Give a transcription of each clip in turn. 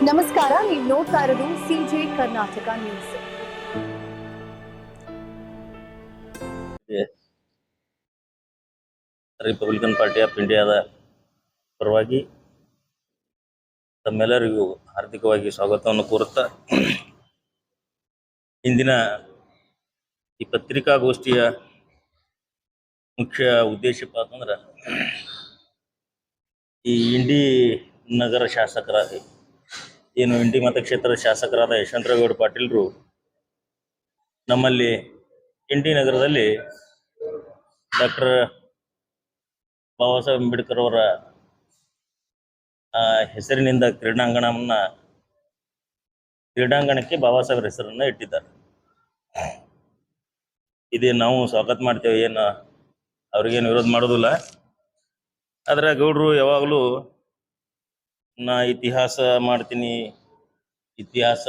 ನಮಸ್ಕಾರ, ನೀವು ನೋಡ್ತಾ ಇರೋದು CJ Karnataka news. Republican party of ಇಂಡಿಯಾದ ಪರವಾಗಿ ತಮ್ಮೆಲ್ಲರಿಗೂ ಹಾರ್ದಿಕವಾಗಿ ಸ್ವಾಗತವನ್ನು ಕೋರುತ್ತಾ ಇಂದಿನ ಈ ಪತ್ರಿಕಾಗೋಷ್ಠಿಯ ಮುಖ್ಯ ಉದ್ದೇಶಪ್ಪ ಅಂತಂದ್ರೆ ಈ ಇಂಡಿ ನಗರ ಶಾಸಕರಾದ ಏನು ಇಂಡಿ ಮತಕ್ಷೇತ್ರದ ಶಾಸಕರಾದ ಯಶವಂತರಾವ್ ಪಾಟೀಲ್ರು ನಮ್ಮಲ್ಲಿ ಇಂಡಿ ನಗರದಲ್ಲಿ ಡಾಕ್ಟರ್ ಬಾಬಾ ಸಾಹೇಬ್ ಅಂಬೇಡ್ಕರ್ ಅವರ ಹೆಸರಿನಿಂದ ಕ್ರೀಡಾಂಗಣಕ್ಕೆ ಬಾಬಾ ಸಾಹೇಬ್ರ ಹೆಸರನ್ನ ಇಟ್ಟಿದ್ದಾರೆ. ಇದೇ ನಾವು ಸ್ವಾಗತ ಮಾಡ್ತೇವೆ, ಏನು ಅವ್ರಿಗೇನು ವಿರೋಧ ಮಾಡೋದಿಲ್ಲ. ಆದ್ರೆ ಗೌಡ್ರು ಯಾವಾಗಲೂ ನಾ ಇತಿಹಾಸ ಮಾಡ್ತೀನಿ, ಇತಿಹಾಸ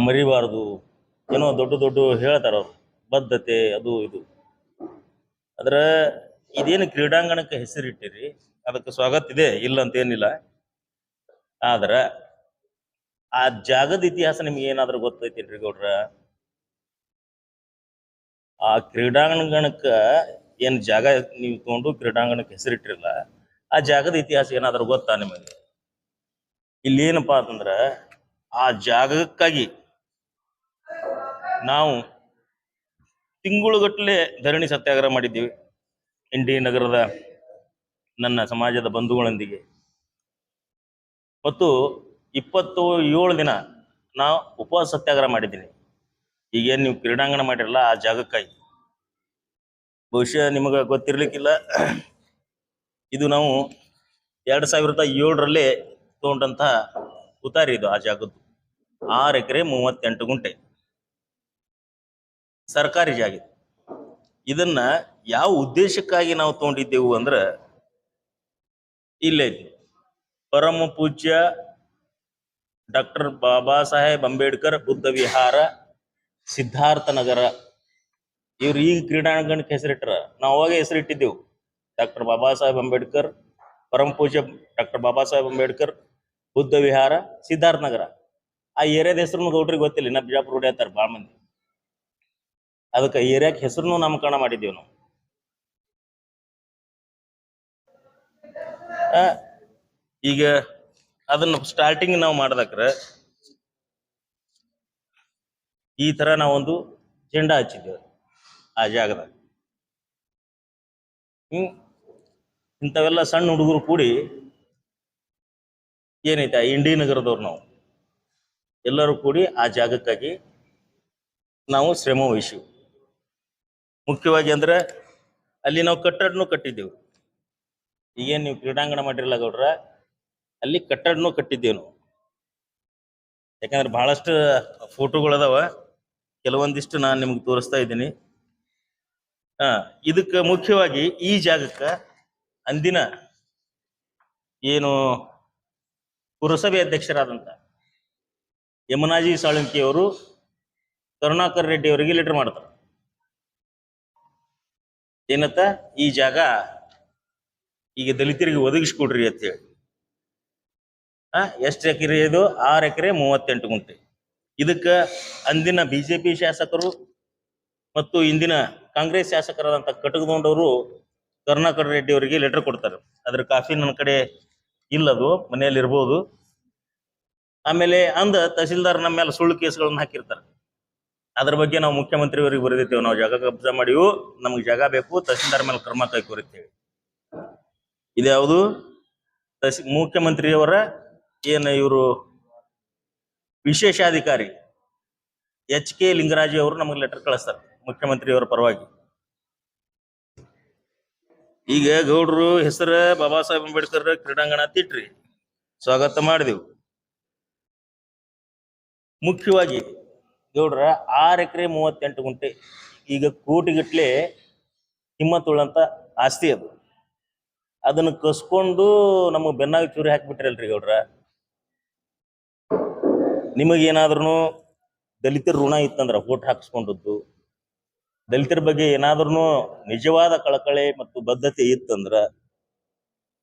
ಮರಿಬಾರ್ದು, ಏನೋ ದೊಡ್ಡ ದೊಡ್ಡ ಹೇಳ್ತಾರ ಅವ್ರು, ಬದ್ಧತೆ ಅದು ಇದು. ಆದ್ರೆ ಇದೇನು ಕ್ರೀಡಾಂಗಣಕ್ಕೆ ಹೆಸರಿಟ್ಟಿರಿ, ಅದಕ್ಕೆ ಸ್ವಾಗತ ಇದೆ, ಇಲ್ಲ ಅಂತ ಏನಿಲ್ಲ. ಆದ್ರ ಆ ಜಾಗದ ಇತಿಹಾಸ ನಿಮ್ಗೆ ಏನಾದ್ರೂ ಗೊತ್ತೈತೇನ್ರಿ ಗೌಡ್ರ? ಆ ಕ್ರೀಡಾಂಗಣಕ್ಕ ಏನ್ ಜಾಗ ನೀವು ತಗೊಂಡು ಕ್ರೀಡಾಂಗಣಕ್ಕೆ ಹೆಸರಿಟ್ಟಿರಲ್ಲ, ಆ ಜಾಗದ ಇತಿಹಾಸ ಏನಾದ್ರೂ ಗೊತ್ತಾ ನಿಮಗೆ? ಇಲ್ಲಿ ಏನಪ್ಪಾ ಅಂತಂದ್ರ ಆ ಜಾಗಕ್ಕಾಗಿ ನಾವು ತಿಂಗಳುಗಟ್ಟಲೆ ಧರಣಿ ಸತ್ಯಾಗ್ರಹ ಮಾಡಿದ್ದೀವಿ ಇಂಡಿ ನಗರದ ನನ್ನ ಸಮಾಜದ ಬಂಧುಗಳೊಂದಿಗೆ. ಮತ್ತು 27 ದಿನ ನಾವು ಉಪವಾಸ ಸತ್ಯಾಗ್ರಹ ಮಾಡಿದ್ದೀನಿ. ಈಗೇನು ನೀವು ಕ್ರೀಡಾಂಗಣ ಮಾಡಿರಲ್ಲ ಆ ಜಾಗಕ್ಕಾಗಿ. ಬಹುಶಃ ನಿಮಗೆ ಗೊತ್ತಿರ್ಲಿಕ್ಕಿಲ್ಲ, ಇದು ನಾವು 2007ರಲ್ಲಿ ತಗೊಂಡಂತಹ ಉತಾರಿ ಇದು. ಆ ಜಾಗದ್ದು 6 ಎಕರೆ 38 ಗುಂಟೆ ಸರ್ಕಾರಿ ಜಾಗ. ಇದನ್ನ ಯಾವ ಉದ್ದೇಶಕ್ಕಾಗಿ ನಾವು ತಗೊಂಡಿದ್ದೆವು ಅಂದ್ರೆ, ಇಲ್ಲೇ ಪರಮ ಪೂಜ್ಯ ಡಾಕ್ಟರ್ ಬಾಬಾ ಸಾಹೇಬ್ ಅಂಬೇಡ್ಕರ್ ಬುದ್ಧ ವಿಹಾರ ಸಿದ್ಧಾರ್ಥ ನಗರ, ಇವ್ರು ಈಗ ಕ್ರೀಡಾಂಗಣಕ್ಕೆ ಹೆಸರಿಟ್ಟರ. ನಾವು ಅವಾಗ ಹೆಸರಿಟ್ಟಿದ್ದೆವು ಡಾಕ್ಟರ್ ಬಾಬಾ ಸಾಹೇಬ್ ಅಂಬೇಡ್ಕರ್, ಪರಮ ಪೂಜ್ಯ ಡಾಕ್ಟರ್ ಬಾಬಾ ಸಾಹೇಬ್ ಅಂಬೇಡ್ಕರ್ ಬುದ್ಧ ವಿಹಾರ ಸಿದ್ಧಾರ್ಥ ನಗರ. ಆ ಏರಿಯಾದ ಹೆಸರು ಗೌಡ್ರಿಗೆ ಗೊತ್ತಿಲ್ಲ, ಇನ್ನ ಬಿಜಾಪುರ ಹೊಡಿಯತ್ತಾರ ಭಾಳ ಮಂದಿ. ಅದಕ್ಕೆ ಏರಿಯಾಕ್ಕೆ ಹೆಸರು ನಾಮಕರಣ ಮಾಡಿದ್ದೇವೆ ನಾವು. ಈಗ ಅದನ್ನ ಸ್ಟಾರ್ಟಿಂಗ್ ನಾವು ಮಾಡ್ದಕ್ರ ಈ ತರ ನಾವೊಂದು ಜೆಂಡಾ ಹಚ್ಚಿದ್ದೇವೆ ಆ ಜಾಗದಾಗ. ಇಂಥವೆಲ್ಲ ಸಣ್ಣ ಹುಡುಗರು ಕೂಡಿ ಏನೈತೆ ಆ ಇಂಡಿ ನಗರದವ್ರು ನಾವು ಎಲ್ಲರೂ ಕೂಡಿ ಆ ಜಾಗಕ್ಕಾಗಿ ನಾವು ಶ್ರಮ ವಹಿಸಿವಿ. ಮುಖ್ಯವಾಗಿ ಅಂದ್ರೆ ಅಲ್ಲಿ ನಾವು ಕಟ್ಟಡನೂ ಕಟ್ಟಿದ್ದೆವು. ಈಗೇನು ನೀವು ಕ್ರೀಡಾಂಗಣ ಮಾಡಿರಲ್ಲ ಗೌಡ್ರ, ಅಲ್ಲಿ ಕಟ್ಟಡನೂ ಕಟ್ಟಿದ್ದೇವೆ ನಾವು. ಯಾಕಂದ್ರೆ ಬಹಳಷ್ಟು ಫೋಟೋಗಳದಾವ, ಕೆಲವೊಂದಿಷ್ಟು ನಾನು ನಿಮ್ಗೆ ತೋರಿಸ್ತಾ ಇದ್ದೀನಿ. ಇದಕ್ಕೆ ಮುಖ್ಯವಾಗಿ ಈ ಜಾಗಕ್ಕೆ ಅಂದಿನ ಏನು ಪುರಸಭೆ ಅಧ್ಯಕ್ಷರಾದಂತ ಯಮನಾಜಿ ಸಾಳುಂಕಿಯವರು ಕರುಣಾಕರ್ ರೆಡ್ಡಿ ಅವರಿಗೆ ಲೆಟರ್ ಮಾಡ್ತಾರೆ. ಏನತ್ತ, ಈ ಜಾಗ ಈಗ ದಲಿತರಿಗೆ ಒದಗಿಸ್ಕೊಡ್ರಿ ಅಂತ ಹೇಳಿ. ಎಷ್ಟು ಎಕರೆ ಇದು? 6 ಎಕರೆ 38 ಗುಂಟೆ. ಇದಕ್ಕೆ ಅಂದಿನ ಬಿಜೆಪಿ ಶಾಸಕರು ಮತ್ತು ಇಂದಿನ ಕಾಂಗ್ರೆಸ್ ಶಾಸಕರಾದಂಥ ಕಟಕದೊಂಡವರು ಕರುಣಾಕರ್ ರೆಡ್ಡಿ ಅವರಿಗೆ ಲೆಟರ್ ಕೊಡ್ತಾರೆ. ಅದ್ರ ಕಾಫಿ ನನ್ನ ಕಡೆ ಇಲ್ಲದು, ಮನೆಯಲ್ಲಿ ಇರ್ಬೋದು. ಆಮೇಲೆ ತಹಸೀಲ್ದಾರ್ ನಮ್ಮ ಮೇಲೆ ಸುಳ್ಳು ಕೇಸ್ಗಳನ್ನ ಹಾಕಿರ್ತಾರೆ. ಅದ್ರ ಬಗ್ಗೆ ನಾವು ಮುಖ್ಯಮಂತ್ರಿಯವರಿಗೆ ಬರೆದಿದ್ದೇವೆ, ನಾವು ಜಾಗ ಕಬ್ಜಾ ಮಾಡಿವು, ನಮ್ಗೆ ಜಾಗ ಬೇಕು, ತಹಸೀಲ್ದಾರ್ ಮೇಲೆ ಕ್ರಮ ಕೈಗೊಳ್ಳುತ್ತೇವೆ. ಇದ್ಯಾವುದು ಮುಖ್ಯಮಂತ್ರಿಯವರ ಏನು ಇವರು ವಿಶೇಷಾಧಿಕಾರಿ HK ಲಿಂಗರಾಜು ಅವರು ನಮಗೆ ಲೆಟರ್ ಕಳಿಸ್ತಾರೆ ಮುಖ್ಯಮಂತ್ರಿಯವರ ಪರವಾಗಿ. ಈಗ ಗೌಡ್ರು ಹೆಸರು ಬಾಬಾ ಸಾಹೇಬ್ ಅಂಬೇಡ್ಕರ್ ಕ್ರೀಡಾಂಗಣ ತಿಟ್ರಿ, ಸ್ವಾಗತ ಮಾಡಿದೆವು. ಮುಖ್ಯವಾಗಿ ಗೌಡ್ರ 6 ಎಕರೆ 38 ಗುಂಟೆ ಈಗ ಕೋಟಿಗಟ್ಲೆ ಕಿಮ್ಮತ್ತುಳ್ಳಂತ ಆಸ್ತಿ ಅದು. ಅದನ್ನ ಕಸ್ಕೊಂಡು ನಮಗೆ ಬೆನ್ನಾಗಿ ಚೂರಿ ಹಾಕಿಬಿಟ್ರಲ್ರಿ ಗೌಡ್ರ. ನಿಮಗೇನಾದ್ರೂ ದಲಿತರ ಋಣ ಇತ್ತಂದ್ರ ಓಟ್ ಹಾಕಿಸ್ಕೊಂಡದ್ದು, ದಲಿತರ ಬಗ್ಗೆ ಏನಾದ್ರೂ ನಿಜವಾದ ಕಳಕಳೆ ಮತ್ತು ಬದ್ಧತೆ ಇತ್ತಂದ್ರ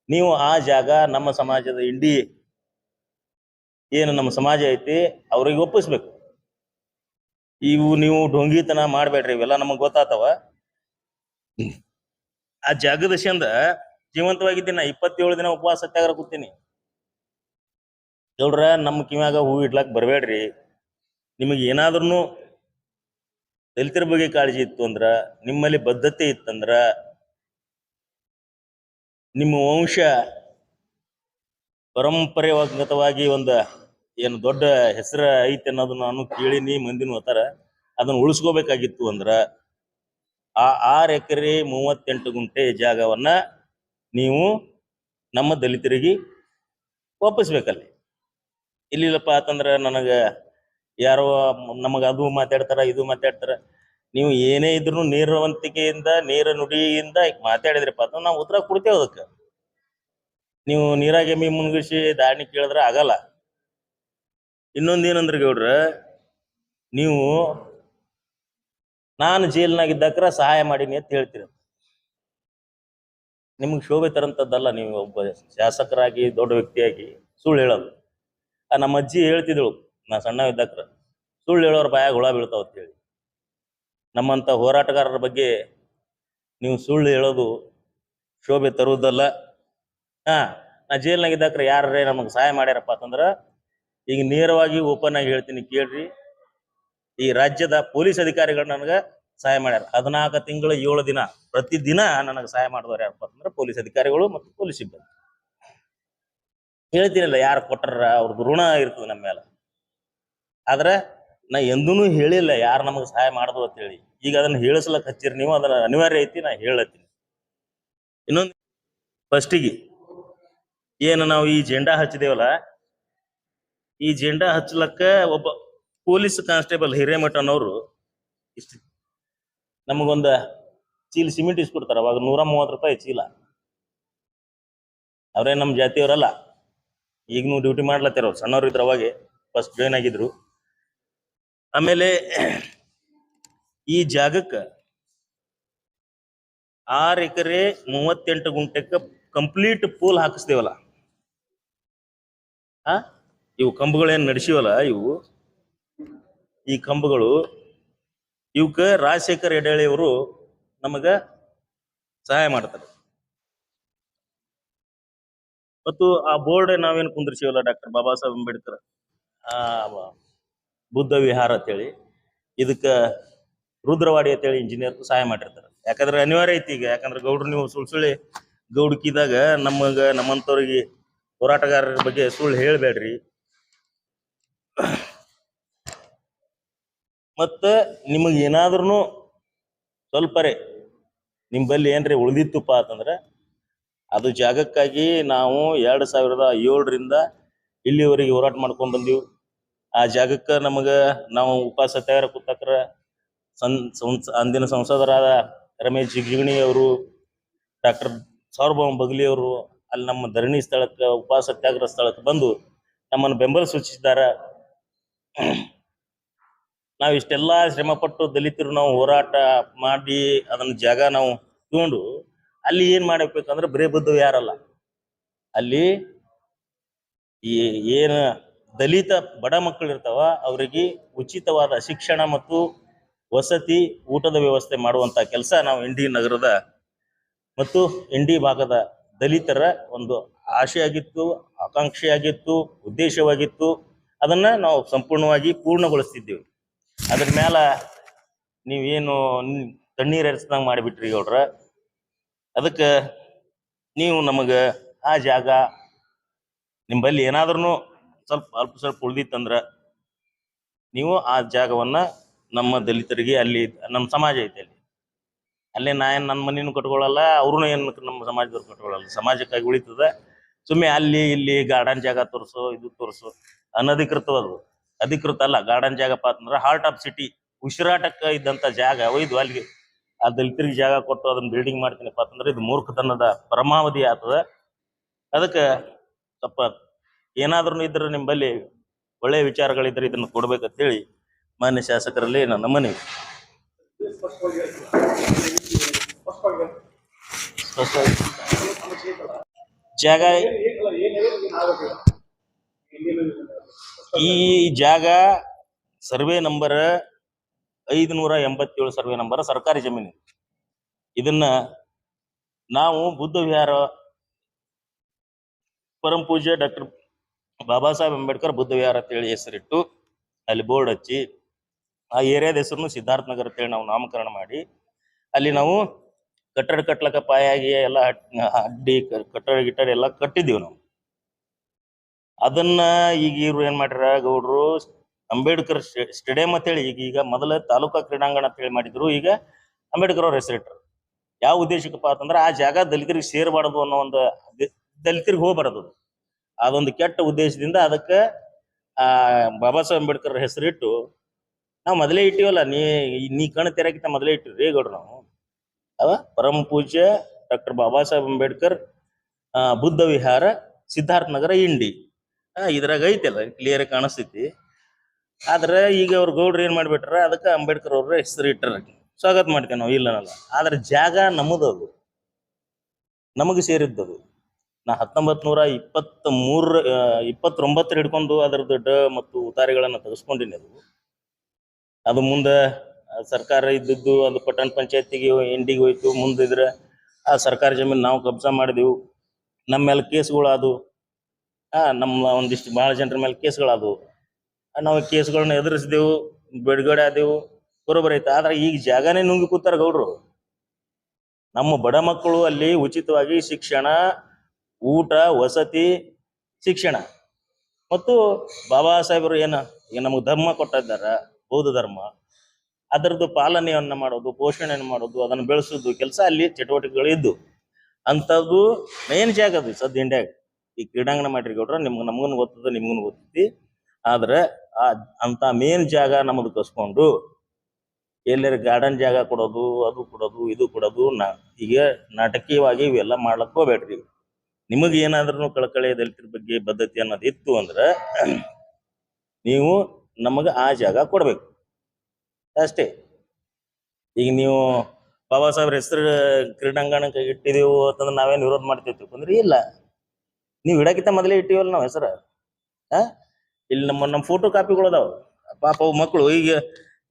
ನೀವು ಆ ಜಾಗ ನಮ್ಮ ಸಮಾಜದ ಇಂಡಿ ಏನು ನಮ್ಮ ಸಮಾಜ ಐತಿ ಅವ್ರಿಗೆ ಒಪ್ಪಿಸ್ಬೇಕು. ಇವು ನೀವು ಢೊಂಗಿತನ ಮಾಡ್ಬೇಡ್ರಿ, ಇವೆಲ್ಲ ನಮಗ್ ಗೊತ್ತಾತವ. ಆ ಜಾಗದ ಚಂದ ಜೀವಂತವಾಗಿದ್ದೀನಿ ನಾ 27 ದಿನ ಉಪವಾಸ ಸತ್ಯಾಗ್ರಹ ಕೂತೀನಿ. ಗೌಡ್ರ ನಮ್ಮ ಕಿವ್ಯಾಗ ಹೂ ಇಡ್ಲಾಕ್ ಬರ್ಬೇಡ್ರಿ. ನಿಮಗೆ ಏನಾದ್ರೂ ದಲಿತರ ಬಗ್ಗೆ ಕಾಳಜಿ ಇತ್ತು ಅಂದ್ರ, ನಿಮ್ಮಲ್ಲಿ ಬದ್ಧತೆ ಇತ್ತಂದ್ರ, ನಿಮ್ಮ ವಂಶ ಪರಂಪರೆಗತವಾಗಿ ಒಂದು ಏನು ದೊಡ್ಡ ಹೆಸರ ಐತಿ ಅನ್ನೋದು ನಾನು ಕೇಳಿನಿ, ಮಂದಿನ ಹೋತಾರ, ಅದನ್ನ ಉಳಿಸ್ಕೋಬೇಕಾಗಿತ್ತು ಅಂದ್ರ ಆ 6 ಎಕರೆ 38 ಗುಂಟೆ ಜಾಗವನ್ನ ನೀವು ನಮ್ಮ ದಲಿತರಿಗೆ ವಾಪಸ್ಬೇಕಲ್ಲಿ. ಇಲ್ಲಿಲ್ಲಪ್ಪ ಅಂತಂದ್ರ ನನಗ ಯಾರೋ ನಮಗ ಅದು ಮಾತಾಡ್ತಾರ ಇದು ಮಾತಾಡ್ತಾರ. ನೀವು ಏನೇ ಇದ್ರು ನೇರವಂತಿಕೆಯಿಂದ ನೇರ ನುಡಿಯಿಂದ ಮಾತಾಡಿದ್ರಪ್ಪ ಅಂತ ನಾವು ಉತ್ತರ ಕೊಡ್ತೇವೆ. ಅದಕ್ಕೆ ನೀವು ನೀರಾಗ ಎಮ್ಮಿ ಮುನ್ಗಿಸಿ ದಾಣಿ ಕೇಳಿದ್ರ ಆಗಲ್ಲ. ಇನ್ನೊಂದೇನಂದ್ರ ಗೌಡ್ರ, ನೀವು ನಾನು ಜೈಲ್ನಾಗಿದ್ದಾಕ್ರ ಸಹಾಯ ಮಾಡೀನಿ ಅಂತ ಹೇಳ್ತೀರ. ನಿಮ್ಗೆ ಶೋಭೆ ತರಂತದ್ದಲ್ಲ. ನೀವು ಒಬ್ಬ ಶಾಸಕರಾಗಿ ದೊಡ್ಡ ವ್ಯಕ್ತಿಯಾಗಿ ಸುಳ್ಳು ಹೇಳೋದು. ನಮ್ಮ ಅಜ್ಜಿ ಹೇಳ್ತಿದ್ದಳು, ನಾ ಸಣ್ಣ ಇದ್ದಾಕ್ರ, ಸುಳ್ಳು ಹೇಳೋರ ಬಾಯಾಗ ಹುಳ ಬೀಳ್ತಾವ ಅಂತ ಹೇಳಿ. ನಮ್ಮಂತ ಹೋರಾಟಗಾರರ ಬಗ್ಗೆ ನೀವು ಸುಳ್ಳು ಹೇಳೋದು ಶೋಭೆ ತರುವುದಲ್ಲ. ನಾ ಜೈಲ್ನಾಗಿದ್ದಾಕ್ರ ಯಾರೇ ನಮಗೆ ಸಹಾಯ ಮಾಡ್ಯಾರಪ್ಪ ಅಂತಂದ್ರ, ಈಗ ನೇರವಾಗಿ ಓಪನ್ ಆಗಿ ಹೇಳ್ತೀನಿ ಕೇಳ್ರಿ. ಈ ರಾಜ್ಯದ ಪೊಲೀಸ್ ಅಧಿಕಾರಿಗಳು ನನಗೆ ಸಹಾಯ ಮಾಡ್ಯಾರ. 14 ತಿಂಗಳು 7 ದಿನ ಪ್ರತಿದಿನ ನನಗೆ ಸಹಾಯ ಮಾಡಿದವ್ರು ಯಾರಪ್ಪ ಅಂತಂದ್ರೆ ಪೊಲೀಸ್ ಅಧಿಕಾರಿಗಳು ಮತ್ತು ಪೊಲೀಸ್ ಸಿಬ್ಬಂದಿ. ಹೇಳ್ತೀನಲ್ಲ, ಯಾರು ಕೊಟ್ಟಾರ ಅವ್ರದ್ದು ಋಣ ಇರ್ತದೆ ನಮ್ಮ ಮೇಲೆ. ಆದ್ರೆ ನಾ ಎಂದೂ ಹೇಳಿಲ್ಲ ಯಾರು ನಮಗೆ ಸಹಾಯ ಮಾಡೋದು ಅಂತ ಹೇಳಿ. ಈಗ ಅದನ್ನ ಹೇಳಿಸ್ಲಕ್ ಹಚ್ಚಿರಿ ನೀವು, ಅದನ್ನ ಅನಿವಾರ್ಯ ಐತಿ, ನಾ ಹೇಳತ್ತೀನಿ. ಇನ್ನೊಂದು, ಫಸ್ಟಿಗೆ ಏನು ನಾವು ಈ ಜೆಂಡಾ ಹಚ್ಚಿದೇವಲ್ಲ, ಈ ಜೆಂಡಾ ಹಚ್ಚಲಕ್ಕ ಒಬ್ಬ ಪೊಲೀಸ್ ಕಾನ್ಸ್ಟೇಬಲ್ ಹಿರೇಮಠ ಅನ್ನೋರು ಇಷ್ಟ ನಮಗೊಂದು ಚೀಲ ಸಿಮೆಂಟ್ ಇಸ್ಕೊಡ್ತಾರ. ಅವಾಗ 130 ರೂಪಾಯಿ ಚೀಲ. ಅವರೇ ನಮ್ಮ ಜಾತಿಯವರಲ್ಲ, ಈಗನೂ ಡ್ಯೂಟಿ ಮಾಡ್ಲತ್ತಿರೋರು. ಸಣ್ಣವ್ರು ಇದ್ರು, ಅವಾಗೆ ಫಸ್ಟ್ ಜಾಯ್ನ್ ಆಗಿದ್ರು. ಆಮೇಲೆ ಈ ಜಾಗಕ್ಕೆ 6 ಎಕರೆ 38 ಗುಂಟೆಕ್ಕೆ ಕಂಪ್ಲೀಟ್ ಪೋಲ್ ಹಾಕಿಸ್ತೇವಲ್ಲ. ಇವು ಕಂಬಗಳೇನು ನಡೆಸಿವಲ್ಲ, ಈ ಕಂಬಗಳು ಇವಕ್ಕೆ ರಾಜಶೇಖರ್ ಹೆಡಾಳಿ ಅವರು ನಮಗ ಸಹಾಯ ಮಾಡ್ತಾರೆ. ಮತ್ತು ಆ ಬೋರ್ಡ್ ನಾವೇನು ಕುಂದ್ರಿಸಿವಲ್ಲ, ಡಾಕ್ಟರ್ ಬಾಬಾ ಸಾಹೇಬ್ ಅಂಬೇಡ್ಕರ್ ಬುದ್ಧ ವಿಹಾರ ಅಂತೇಳಿ, ಇದಕ್ಕೆ ರುದ್ರವಾಡಿ ಅಂತೇಳಿ ಇಂಜಿನಿಯರ್ ಸಹಾಯ ಮಾಡಿರ್ತಾರೆ. ಯಾಕಂದ್ರೆ ಅನಿವಾರ್ಯ ಐತಿ ಈಗ. ಯಾಕಂದ್ರೆ ಗೌಡ್ರು ನೀವು ಸುಳ್ಳಿ ಗೌಡ್ಕಿದಾಗ ನಮ್ಮಂತವ್ರಿಗೆ ಹೋರಾಟಗಾರರ ಬಗ್ಗೆ ಸುಳ್ಳು ಹೇಳ್ಬೇಡ್ರಿ. ಮತ್ತೆ ನಿಮಗೆ ಏನಾದ್ರೂ ಸ್ವಲ್ಪರೇ ನಿಂಬಲ್ಲಿ ಏನ್ರಿ ಉಳಿದಿತ್ತುಪ್ಪ ಅಂತಂದ್ರೆ, ಅದು ಜಾಗಕ್ಕಾಗಿ ನಾವು 2007ರಿಂದ ಇಲ್ಲಿವರೆಗೆ ಹೋರಾಟ ಮಾಡ್ಕೊಂಡ್ ಬಂದೀವಿ. ಆ ಜಾಗಕ್ಕೆ ನಾವು ಉಪವಾಸ ಸತ್ಯಾಗ್ರಹ ಕೂತಕ್ರ ಅಂದಿನ ಸಂಸದರಾದ ರಮೇಶ್ ಜಿಗಜಿಣಗಿ ಅವರು, ಡಾಕ್ಟರ್ ಸಾರ್ವಭೌಮ ಬಗಲಿ ಅವರು ಅಲ್ಲಿ ನಮ್ಮ ಧರಣಿ ಸ್ಥಳಕ್ಕೆ, ಉಪವಾಸ ಸತ್ಯಾಗ್ರಹ ಸ್ಥಳಕ್ಕೆ ಬಂದು ನಮ್ಮನ್ನು ಬೆಂಬಲ ಸೂಚಿಸಿದ್ದಾರೆ. ನಾವು ಇಷ್ಟೆಲ್ಲ ಶ್ರಮಪಟ್ಟು ದಲಿತರು ನಾವು ಹೋರಾಟ ಮಾಡಿ ಅದನ್ನ ಜಾಗ ನಾವು ತಗೊಂಡು ಅಲ್ಲಿ ಏನ್ ಮಾಡಬೇಕಂದ್ರೆ ಬರೇ ಬುದ್ಧ ಯಾರಲ್ಲ, ಅಲ್ಲಿ ಏನು ದಲಿತ ಬಡ ಮಕ್ಕಳು ಇರ್ತಾವ ಅವರಿಗೆ ಉಚಿತವಾದ ಶಿಕ್ಷಣ ಮತ್ತು ವಸತಿ ಊಟದ ವ್ಯವಸ್ಥೆ ಮಾಡುವಂತ ಕೆಲಸ ನಾವು ಇಂಡಿ ನಗರದ ಮತ್ತು ಇಂಡಿ ಭಾಗದ ದಲಿತರ ಒಂದು ಆಶೆಯಾಗಿತ್ತು, ಆಕಾಂಕ್ಷೆಯಾಗಿತ್ತು, ಉದ್ದೇಶವಾಗಿತ್ತು. ಅದನ್ನ ನಾವು ಸಂಪೂರ್ಣವಾಗಿ ಪೂರ್ಣಗೊಳಿಸ್ತಿದ್ದೀವಿ. ಅದ್ರ ಮ್ಯಾಲ ನೀವೇನು ತಣ್ಣೀರ್ ಎರಚ್ದಂಗೆ ಮಾಡಿಬಿಟ್ರಿ ಗೌಡ್ರ. ಅದಕ್ಕೆ ನೀವು ನಮಗೆ ಆ ಜಾಗ ನಿಂಬಲ್ಲಿ ಏನಾದ್ರೂ ಸ್ವಲ್ಪ ಉಳ್ದಿತ್ತಂದ್ರ ನೀವು ಆ ಜಾಗವನ್ನ ನಮ್ಮ ದಲಿತರಿಗೆ, ಅಲ್ಲಿ ನಮ್ಮ ಸಮಾಜ ಐತೆ ಅಲ್ಲೇ ನನ್ನ ಮನೇನು ಕಟ್ಕೊಳ್ಳಲ್ಲ, ಅವ್ರೂ ಏನು ನಮ್ಮ ಸಮಾಜದವ್ರು ಕಟ್ಕೊಳ್ಳಲ್ಲ. ಸಮಾಜಕ್ಕಾಗಿ ಉಳಿತದ. ಸುಮ್ಮನೆ ಅಲ್ಲಿ ಇಲ್ಲಿ ಗಾರ್ಡನ್ ಜಾಗ ತೋರಿಸು, ಇದು ತೋರಿಸು, ಅನಧಿಕೃತವಾದ್ರು. ಅಧಿಕೃತ ಅಲ್ಲ ಗಾರ್ಡನ್ ಜಾಗಪ್ಪ ಅಂತಂದ್ರೆ ಹಾರ್ಟ್ ಆಫ್ ಸಿಟಿ, ಉಸಿರಾಟಕ್ಕೆ ಇದ್ದಂತ ಜಾಗ ಒಯ್ದು ಅಲ್ಲಿಗೆ ಆ ದಲಿತರಿಗೆ ಜಾಗ ಕೊಟ್ಟು ಅದನ್ನ ಬಿಲ್ಡಿಂಗ್ ಮಾಡ್ತೀನಪ್ಪ ಅಂತಂದ್ರೆ ಇದು ಮೂರ್ಖತನದ ಪರಮಾವಧಿ ಆಗ್ತದ. ಅದಕ್ಕೆ ಸ್ವಲ್ಪ ಏನಾದ್ರೂ ಇದ್ರೆ ನಿಂಬಲ್ಲಿ ಒಳ್ಳೆಯ ವಿಚಾರಗಳಿದ್ರೆ ಇದನ್ನು ಕೊಡ್ಬೇಕಂತೇಳಿ ಮಾನ್ಯ ಶಾಸಕರಲ್ಲಿ ನನ್ನ ಮನವಿ. ಜಾಗ ಈ ಜಾಗ ಸರ್ವೆ ನಂಬರ್ 587 ಸರ್ವೆ ನಂಬರ್ ಸರ್ಕಾರಿ ಜಮೀನು. ಇದನ್ನ ನಾವು ಬುದ್ಧ ವಿಹಾರ ಪರಂ ಪೂಜ್ಯ ಡಾಕ್ಟರ್ ಬಾಬಾ ಸಾಹೇಬ್ ಅಂಬೇಡ್ಕರ್ ಬುದ್ಧ ವಿಹಾರ ಅಂತೇಳಿ ಹೆಸರಿಟ್ಟು ಅಲ್ಲಿ ಬೋರ್ಡ್ ಹಚ್ಚಿ ಆ ಏರಿಯಾದ ಹೆಸರನ್ನು ಸಿದ್ಧಾರ್ಥ ನಗರ ಅಂತೇಳಿ ನಾವು ನಾಮಕರಣ ಮಾಡಿ ಅಲ್ಲಿ ನಾವು ಕಟ್ಟಡ ಕಟ್ಲಕ್ಕ ಪಾಯಾಗಿ ಎಲ್ಲ ಅಡ್ಡಿ ಕಟ್ಟಡ ಗಿಟ್ಟಡ ಎಲ್ಲ ಕಟ್ಟಿದ್ದೀವಿ ನಾವು. ಅದನ್ನ ಈಗ ಇವ್ರು ಏನ್ ಮಾಡ್ಯಾರ ಗೌಡ್ರು, ಅಂಬೇಡ್ಕರ್ ಸ್ಟೇಡಿಯಂ ಅಂತೇಳಿ ಈಗ ಮೊದಲ ತಾಲೂಕಾ ಕ್ರೀಡಾಂಗಣ ಅಂತೇಳಿ ಮಾಡಿದ್ರು, ಈಗ ಅಂಬೇಡ್ಕರ್ ಅವ್ರ ಹೆಸರಿಟ್ರು. ಯಾವ ಉದ್ದೇಶಕ್ಕಪ್ಪ ಅಂತಂದ್ರೆ ಆ ಜಾಗ ದಲಿತರಿಗೆ ಸೇರಬಾರದು ಅನ್ನೋ ಒಂದು, ದಲಿತರಿಗೆ ಹೋಗ್ಬಾರದು, ಅದೊಂದು ಕೆಟ್ಟ ಉದ್ದೇಶದಿಂದ ಅದಕ್ಕೆ ಬಾಬಾ ಸಾಹೇಬ್ ಅಂಬೇಡ್ಕರ್ ಹೆಸರಿಟ್ಟು ನಾವು ಮೊದಲೇ ಇಟ್ಟಿವಲ್ಲ, ನೀ ಕಣ್ ತೆರಕಿಂತ ಮೊದಲೇ ಇಟ್ಟಿವ್ರಿ ಗೌಡ್ರು ನಾವು. ಅವ ಪರಮ ಪೂಜ್ಯ ಡಾಕ್ಟರ್ ಬಾಬಾ ಸಾಹೇಬ್ ಅಂಬೇಡ್ಕರ್ ಬುದ್ಧ ವಿಹಾರ ಸಿದ್ಧಾರ್ಥ ನಗರ ಇಂಡಿ ಇದ್ರಾಗ ಐತಲ್ಲ ಕ್ಲಿಯರ್ ಕಾಣಿಸ್ತೈತಿ. ಆದ್ರೆ ಈಗ ಅವ್ರ ಗೌಡ್ರು ಏನ್ ಮಾಡ್ಬಿಟ್ರ, ಅದಕ್ಕೆ ಅಂಬೇಡ್ಕರ್ ಅವ್ರ ಹೆಸರು ಇಟ್ಟಾರ. ಸ್ವಾಗತ ಮಾಡ್ತೇವೆ ನಾವು, ಇಲ್ಲನಲ್ಲ. ಆದ್ರೆ ಜಾಗ ನಮ್ಮದದು, ನಮಗೆ ಸೇರಿದ್ದದು. ನಾ 1929 ಹಿಡ್ಕೊಂಡು ಅದರದ್ದು ಡ ಮತ್ತು ಉತಾರಿಗಳನ್ನ ತೆಗೆಸ್ಕೊಂಡಿನಿ. ಅದು ಮುಂದೆ ಸರ್ಕಾರ ಇದ್ದದ್ದು ಅದು ಪಟ್ಟಣ ಪಂಚಾಯತಿಗೆ ಇಂಡಿಗೆ ಹೋಯ್ತು. ಮುಂದಿದ್ರೆ ಆ ಸರ್ಕಾರಿ ಜಮೀನು ನಾವು ಕಬ್ಜಾ ಮಾಡಿದೆವು. ನಮ್ಮ ಮೇಲೆ ಕೇಸ್ಗಳು ನಮ್ಮ ಒಂದಿಷ್ಟು ಭಾಳ ಜನರ ಮೇಲೆ ಕೇಸ್ಗಳಾದವು. ನಾವು ಕೇಸ್ಗಳನ್ನ ಎದುರಿಸಿದೆವು, ಬಿಡುಗಡೆ ಆದೆವು, ಬರೋಬ್ಬರ ಐತೆ. ಆದ್ರೆ ಈಗ ಜಾಗನೇ ನುಂಗಿ ಕೂತಾರ ಗೌಡ್ರು. ನಮ್ಮ ಬಡ ಮಕ್ಕಳು ಅಲ್ಲಿ ಉಚಿತವಾಗಿ ಶಿಕ್ಷಣ, ಊಟ, ವಸತಿ, ಶಿಕ್ಷಣ ಮತ್ತು ಬಾಬಾ ಸಾಹೇಬರು ಈಗ ನಮಗೆ ಧರ್ಮ ಕೊಟ್ಟಿದ್ದಾರ, ಬೌದ್ಧ ಧರ್ಮ, ಅದರದ್ದು ಪಾಲನೆಯನ್ನ ಮಾಡೋದು, ಪೋಷಣೆಯನ್ನು ಮಾಡೋದು, ಅದನ್ನು ಬೆಳೆಸೋದು ಕೆಲಸ ಅಲ್ಲಿ ಚಟುವಟಿಕೆಗಳು ಇದ್ದು ಅಂಥದ್ದು ಮೇನ್ ಜಾಗ ಅದು ಸದ್ ಇಂಡ್ಯಾಗ. ಈ ಕ್ರೀಡಾಂಗಣ ಮಾಡ್ರಿ ಗೌಡ್ರ, ನಮಗೂ ಗೊತ್ತದ, ನಿಮ್ಗೂ ಗೊತ್ತೈತಿ. ಆದ್ರೆ ಅಂತ ಮೇನ್ ಜಾಗ ನಮ್ಮದು ಕಸ್ಕೊಂಡು ಎಲ್ಲರ ಗಾರ್ಡನ್ ಜಾಗ ಕೊಡೋದು, ಅದು ಕೊಡೋದು, ಇದು ಕೊಡೋದು, ಈಗ ನಾಟಕೀಯವಾಗಿ ಇವೆಲ್ಲ ಮಾಡ್ಲಕ್ ಹೋಗ್ಬೇಡ್ರಿ. ನಿಮಗೆ ಏನಾದ್ರೂ ಕಳಕಳಿ ದಲಿತರ ಬಗ್ಗೆ ಬದ್ಧತೆ ಅನ್ನೋದು ಇತ್ತು ಅಂದ್ರೆ ನೀವು ನಮಗೆ ಆ ಜಾಗ ಕೊಡ್ಬೇಕು ಅಷ್ಟೇ. ಈಗ ನೀವು ಬಾಬಾ ಸಾಹೇಬ್ರ ಹೆಸರು ಕ್ರೀಡಾಂಗಣಕ್ಕೆ ಇಟ್ಟಿದೆವು ಅಂತಂದ್ರೆ ನಾವೇನು ವಿರೋಧ ಮಾಡ್ತಿರ್ತೀವಿ ಅಂದ್ರೆ ಇಲ್ಲ, ನೀವು ಇಡಕ್ಕಿಂತ ಮೊದಲೇ ಇಟ್ಟಿವಲ್ಲ ನಾವು ಹೆಸರು. ಇಲ್ಲಿ ನಮ್ಮ ಫೋಟೋ ಕಾಪಿಗಳದಾವ. ಪಾಪ ಅವು ಮಕ್ಕಳು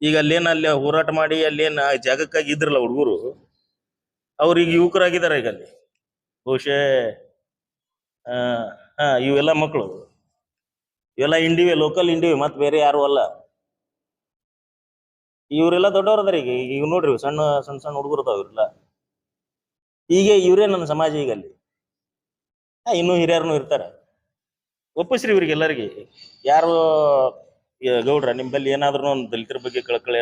ಈಗ ಅಲ್ಲಿ ಹೋರಾಟ ಮಾಡಿ ಅಲ್ಲೇನ ಜಾಗಕ್ಕಾಗಿ ಇದ್ರಲ್ಲ ಹುಡುಗರು, ಅವ್ರಿಗೆ ಯುವಕರಾಗಿದ್ದಾರೆ ಈಗ ಅಲ್ಲಿ. ಬಹುಶಃ ಇವೆಲ್ಲ ಮಕ್ಕಳು ಇವೆಲ್ಲ ಇಂಡಿವೆ, ಲೋಕಲ್ ಇಂಡಿವೆ, ಮತ್ತೆ ಬೇರೆ ಯಾರು ಅಲ್ಲ. ಇವರೆಲ್ಲ ದೊಡ್ಡವ್ರ ಅದಾರ. ಈಗ ನೋಡ್ರಿ ಸಣ್ಣ ಸಣ್ಣ ಸಣ್ಣ ಹುಡುಗರು ಅದಾವ ಇವರೆಲ್ಲ. ಈಗ ಇವರೇ ನನ್ನ ಸಮಾಜ. ಈಗ ಅಲ್ಲಿ ಇನ್ನೂ ಹಿರಿಯರ್ನು ಇರ್ತಾರ. ಒಪ್ಪಿಸ್ರಿ ಇವ್ರಿಗೆ ಎಲ್ಲರಿಗೆ. ಯಾರು ಗೌಡ್ರ ನಿಮ್ಮಲ್ಲಿ ಏನಾದ್ರೂ ಒಂದು ದಲಿತರ ಬಗ್ಗೆ ಕಳಕಳಿ